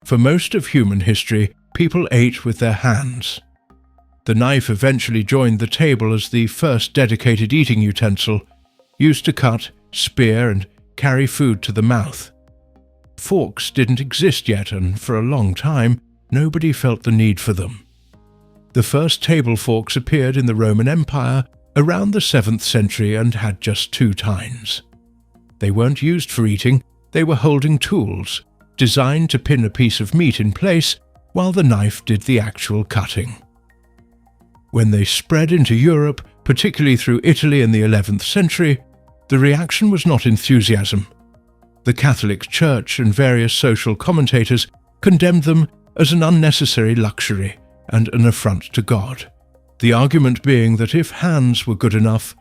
For most of human history, people ate with their hands. The knife eventually joined the table as the first dedicated eating utensil, used to cut, spear, and carry food to the mouth. Forks didn't exist yet, and for a long time, nobody felt the need for them. The first table forks appeared in the Roman Empire around the 7th century and had just 2 tines. They weren't used for eating, they were holding tools, designed to pin a piece of meat in place while the knife did the actual cutting. When they spread into Europe, particularly through Italy in the 11th century, the reaction was not enthusiasm. The Catholic Church and various social commentators condemned them as an unnecessary luxury and an affront to God, the argument being that if hands were good enough,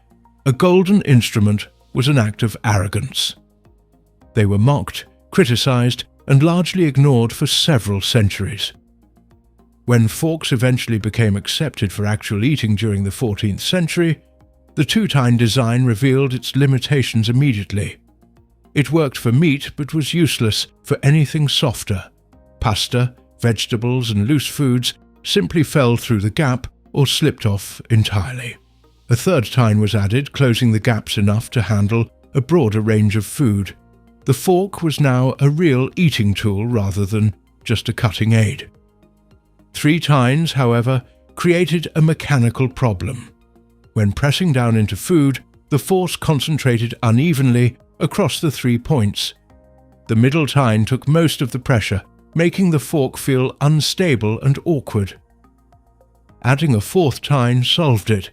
a golden instrument was an act of arrogance. They were mocked, criticized, and largely ignored for several centuries. When forks eventually became accepted for actual eating during the 14th century, the 2-tine design revealed its limitations immediately. It worked for meat but was useless for anything softer. Pasta, vegetables, and loose foods simply fell through the gap or slipped off entirely. A 3rd tine was added, closing the gaps enough to handle a broader range of food. The fork was now a real eating tool rather than just a cutting aid. 3 tines, however, created a mechanical problem. When pressing down into food, the force concentrated unevenly across the 3 points. The middle tine took most of the pressure, making the fork feel unstable and awkward. Adding a 4th tine solved it.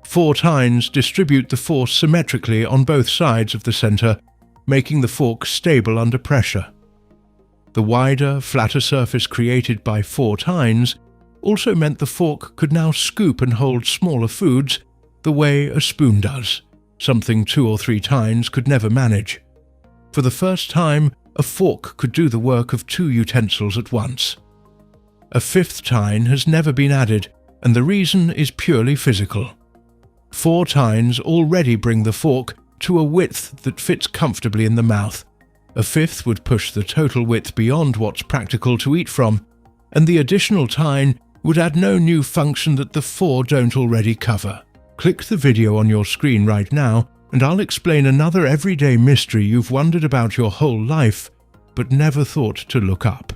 4 tines distribute the force symmetrically on both sides of the center, making the fork stable under pressure. The wider, flatter surface created by 4 tines also meant the fork could now scoop and hold smaller foods the way a spoon does, something 2 or 3 tines could never manage. For the first time, a fork could do the work of 2 utensils at once. A 5th tine has never been added, and the reason is purely physical. 4 tines already bring the fork to a width that fits comfortably in the mouth. A 5th would push the total width beyond what's practical to eat from, and the additional tine would add no new function that the 4 don't already cover. Click the video on your screen right now, and I'll explain another everyday mystery you've wondered about your whole life, but never thought to look up.